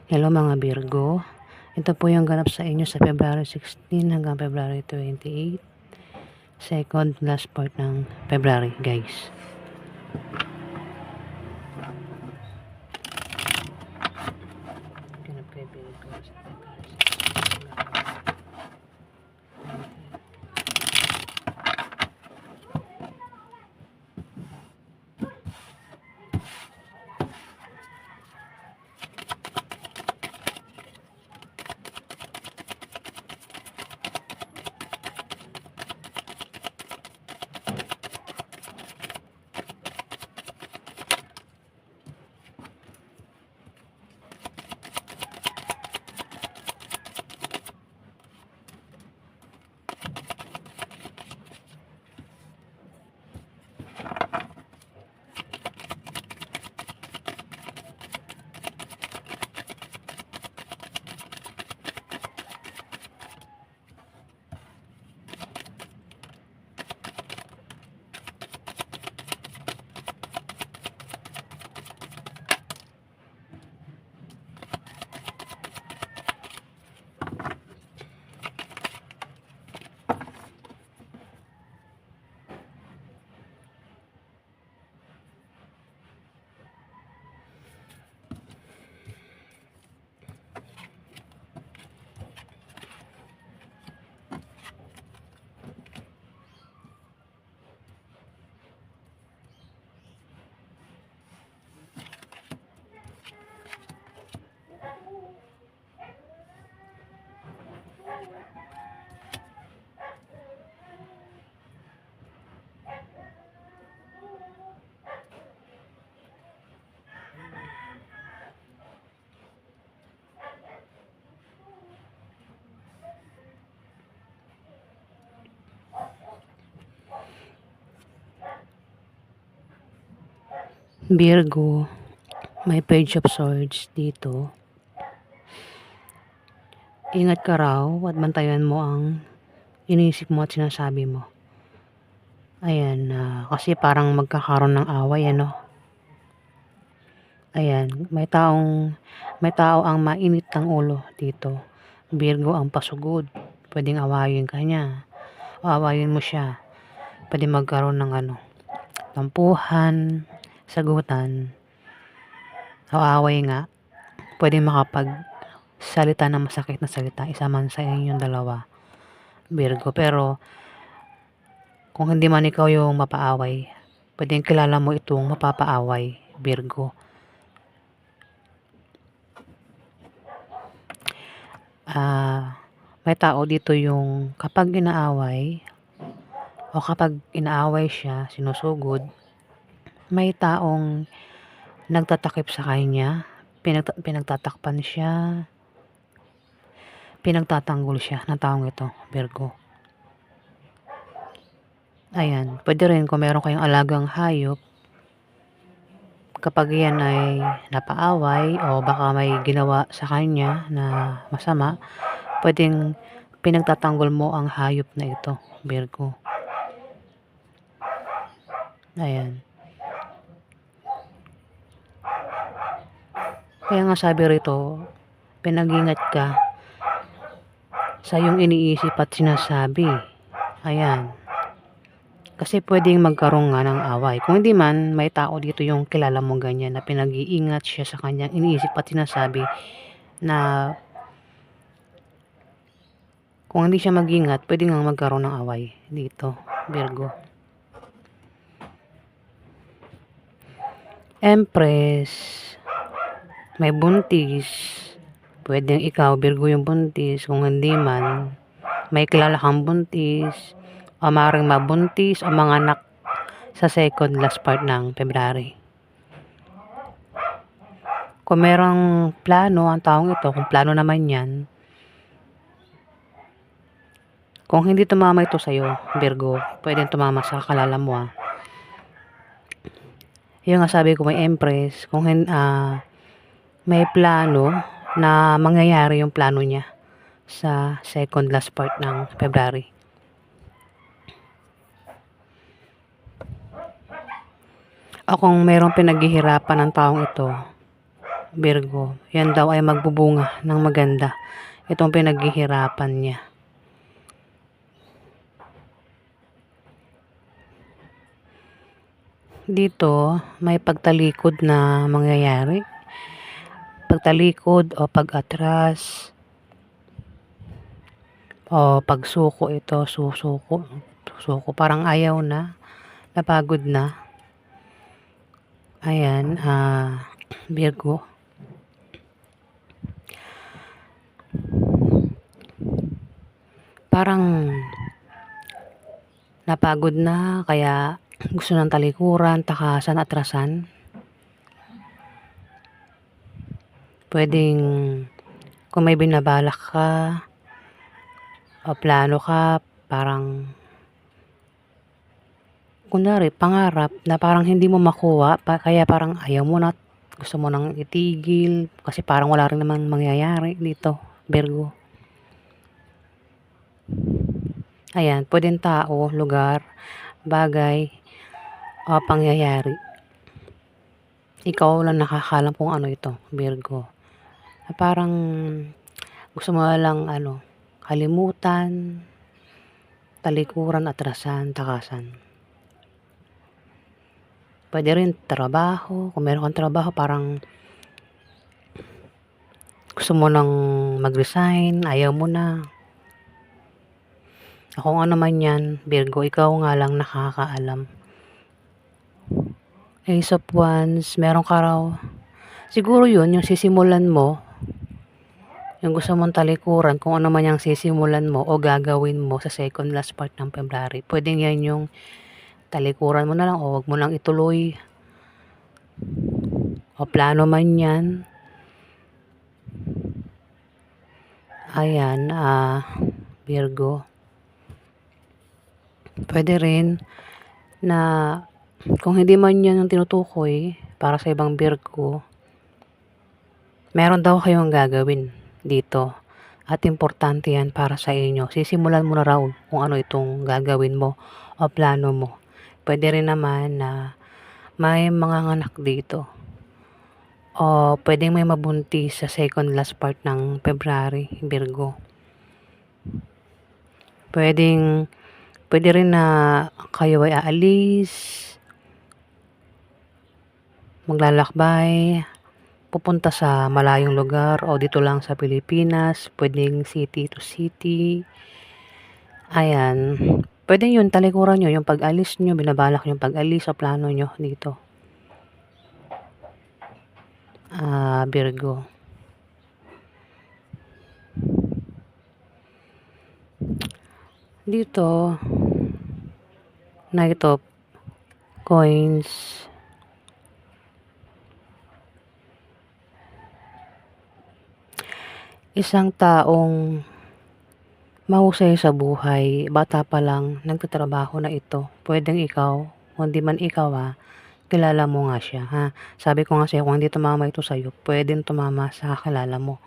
Hello mga Virgo. Ito po yung ganap sa inyo sa February 16 hanggang February 28. Second last part ng February, guys. Ganap kay Virgo sa February 16. Virgo, may Page of Swords dito. Ingat ka raw at bantayan mo ang iniisip mo at sinasabi mo. Ayan, kasi parang magkakaroon ng away, ano? Ayan, may tao ang mainit ng ulo dito. Virgo ang pasugod. Pwedeng awayin ka niya. O awayin mo siya. Pwede magkaroon ng tampuhan, sagutan, o away nga. Pwede makapagsalita ng masakit na salita, isa man sa inyong dalawa, Virgo. Pero kung hindi man ikaw yung mapaaway, pwedeng kilala mo itong mapapaaway, Virgo. May tao dito yung kapag inaaway o kapag inaaway siya, sinusugod, may taong nagtatakip sa kanya, pinagtatakpan siya, pinagtatanggol siya ng taong ito, Virgo. Ayan, pwede rin kung meron kayong alagang hayop, kapag yan ay napaaway o baka may ginawa sa kanya na masama, pwedeng pinagtatanggol mo ang hayop na ito, Virgo. Ayan. Kaya nga sabi rito, pinag-ingat ka sa iyong iniisip at sinasabi. Ayan. Kasi pwedeng magkaroon nga ng away. Kung hindi man, may tao dito yung kilala mo ganyan na pinag-iingat siya sa kanyang iniisip at sinasabi na kung hindi siya mag-ingat, pwede nga magkaroon ng away dito, Virgo. Empress, may buntis. Pwedeng ikaw, Virgo, yung buntis. Kung hindi man, may kilala kang buntis o maaaring mabuntis o manganak sa second last part ng February. Kung merong plano ang taong ito, kung plano naman yan, kung hindi tumama ito sa'yo, Virgo, pwedeng tumama sa kalala mo. Yung nga sabi ko, may Empress, kung may plano na mangyayari yung plano niya sa second last part ng February. O kung mayroong pinaghihirapan ng taong ito, Virgo. Yan daw ay magbubunga ng maganda. Itong pinaghihirapan niya. Dito, may pagtalikod na mangyayari. Pagtalikod o pag-atras o pagsuko ito, susuko. Suko, parang ayaw na, napagod na. Ayan, Virgo. Parang napagod na, kaya gusto ng talikuran, takasan, atrasan. Pwedeng kung may binabalak ka o plano ka, parang kunwari pangarap na parang hindi mo makuha, kaya parang ayaw mo na, gusto mo nang itigil kasi parang wala rin namang mangyayari dito, Virgo. Ayan, pwedeng tao, lugar, bagay o pangyayari. Ikaw lang nakakalam kung ano ito, Virgo. Parang gusto mo lang kalimutan, talikuran, atrasan, takasan. Pwede rin trabaho. Kung meron kang trabaho, parang gusto mo nang mag-resign, ayaw mo na. Kung ano man yan, Virgo, ikaw nga lang nakakaalam. Ace of Wands, meron ka raw. Siguro yun, yung sisimulan mo, yung gusto mong talikuran, kung ano man yung sisimulan mo o gagawin mo sa second last part ng February. Pwedeng yan yung talikuran mo na lang o wag mo lang ituloy. O plano man yan. Ayan, Virgo. Pwede rin na kung hindi man yan ang tinutukoy para sa ibang Virgo, meron daw kayong gagawin dito. At importante yan para sa inyo. Sisimulan mo na raw kung ano itong gagawin mo o plano mo. Pwede rin naman na may mga anak dito. O pwedeng may mabuntis sa second last part ng February, Virgo. Pwede rin na kayo ay aalis, maglalakbay, pupunta sa malayong lugar o dito lang sa Pilipinas, pwedeng city to city. Ayan, pwedeng yun, talikuran nyo, yung pag-alis nyo, binabalak yung pag-alis o plano nyo dito. Virgo. Dito, Knight of Coins. Isang taong mahusay sa buhay, bata pa lang, nagtatrabaho na ito. Pwedeng ikaw, kung di man ikaw kilala mo nga siya, ha. Sabi ko nga sa'yo, kung hindi tumama ito sa'yo, pwedeng tumama sa kakilala mo.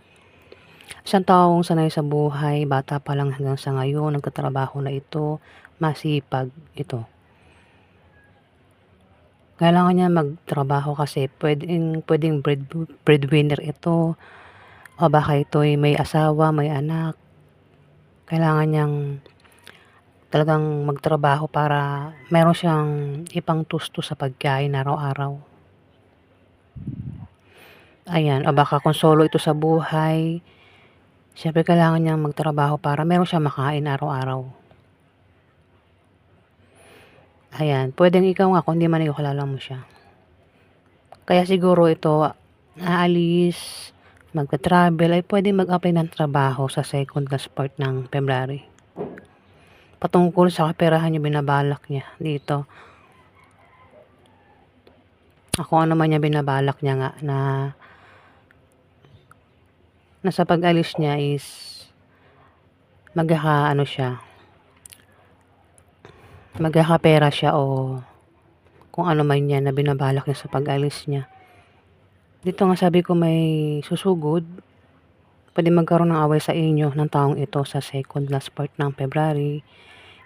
Isang taong sanay sa buhay, bata pa lang hanggang sa ngayon, nagtatrabaho na ito, masipag ito. Kailangan niya magtrabaho kasi pwedeng breadwinner ito, o baka ito ay may asawa, may anak. Kailangan niyang talagang magtrabaho para meron siyang ipangtusto sa pagkain araw-araw. Ayan, o baka kung solo ito sa buhay, syempre kailangan niyang magtrabaho para meron siyang makain araw-araw. Ayan, pwedeng ikaw nga kung hindi man ikaw kilala mo siya. Kaya siguro ito, aalis, magta-travel, ay pwedeng mag-apply ng trabaho sa second last part ng February. Patungkol sa kaperahan yung binabalak niya dito. Ako ano man niya binabalak niya nga na sa pag-alis niya is magkakapera siya o kung ano man niya na binabalak niya sa pag-alis niya. Dito nga sabi ko may susugod. Pwede magkaroon ng away sa inyo ng taong ito sa second last part ng February.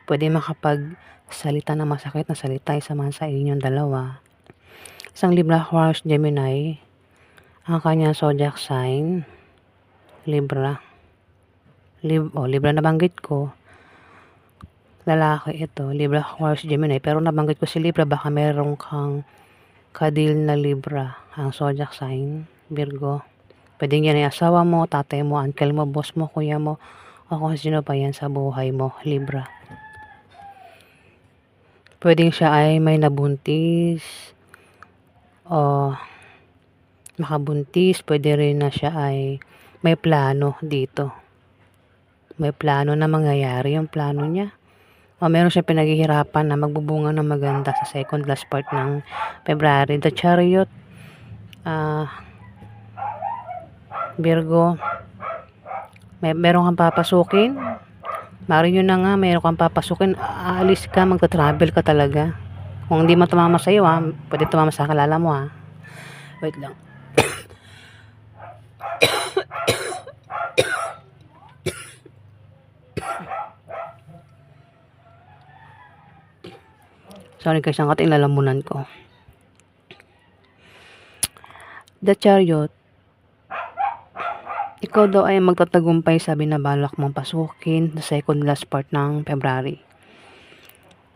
Pwede makapagsalita na masakit na salita isa man sa inyong dalawa. Isang Libra, Aquarius, Gemini, Ang kanyang zodiac sign, Libra. Libra nabanggit ko. Lalaki ito, Libra, Aquarius, Gemini. Pero nabanggit ko si Libra, baka meron kang kadil na Libra. Ang zodiac sign, Virgo. Pwedeng yan ay asawa mo, tatay mo, uncle mo, boss mo, kuya mo, o kung sino pa yan sa buhay mo, Libra. Pwedeng siya ay may nabuntis, o makabuntis. Pwede rin na siya ay may plano dito. May plano na mangyayari yung plano niya. O meron siya pinaghihirapan na magbubunga ng maganda sa second last part ng February. The Chariot, Virgo, meron kang papasukin. Mari yun na nga, meron kang papasukin. Aalis ka, magta-travel ka talaga. Kung hindi mo tumama sa'yo, pwede tumama sa kalala mo, Wait lang. Sorry guys, ang kating lalamunan ko. The Chariot, ikaw daw ay magtatagumpay sa binabalak mong pasukin sa second last part ng February.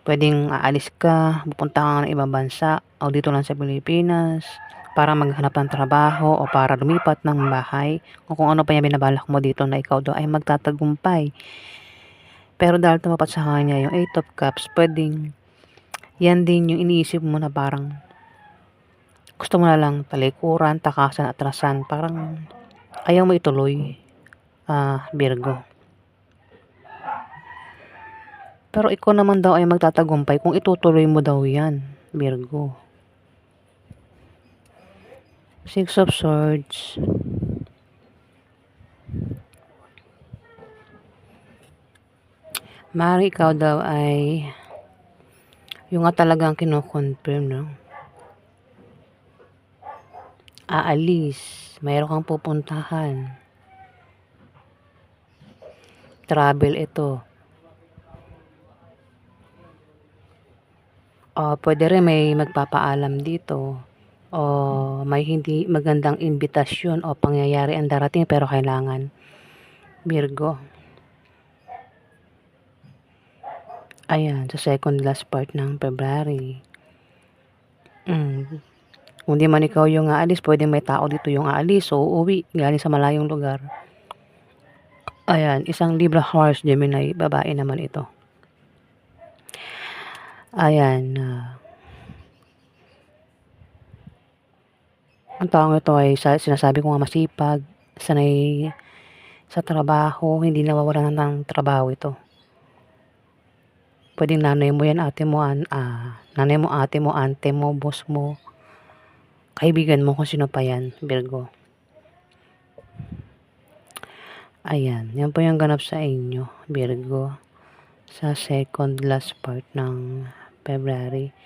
Pwedeng aalis ka, pupunta ka ng ibang bansa o dito lang sa Pilipinas para maghanap ng trabaho o para lumipat ng bahay o kung ano pa yung binabalak mo dito na ikaw daw ay magtatagumpay. Pero dahil tumapat sa kanya yung 8 of Cups, pwedeng yan din yung iniisip mo na parang gusto mo na lang talikuran, takasan, atrasan. Parang ayaw mo ituloy, Virgo. Pero ikaw naman daw ay magtatagumpay kung itutuloy mo daw yan, Virgo. 6 of Swords. Mari ikaw daw ay yung nga talagang kino-confirm, no? Aalis. Mayroon kang pupuntahan. Travel ito. Pwede rin may magpapaalam dito. O may hindi magandang imbitasyon o pangyayari ang darating pero kailangan, Virgo. Ayan, sa second last part ng February. Kung di man ikaw yung aalis, pwedeng may tao dito yung aalis o uuwi galing sa malayong lugar. Ayan, isang Libra, Aquarius, Gemini, babae naman ito. Ayan, ang taong ito ay sinasabi ko nga masipag, sanay sa trabaho, hindi nawawalan ng trabaho ito. Pwedeng nanay mo yan, ate mo, nanay mo, ate mo, ante mo, boss mo, kaibigan mo, kung sino pa yan, Virgo. Ayan, yan po yung ganap sa inyo, Virgo, sa second last part ng February.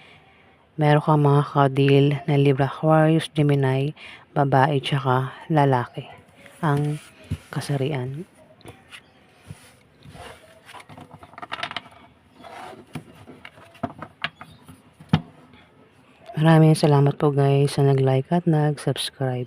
Meron kang mga kadil na Libra, Aquarius, Gemini, babae, tsaka lalaki ang kasarian. Maraming salamat po guys sa nag-like at nag-subscribe.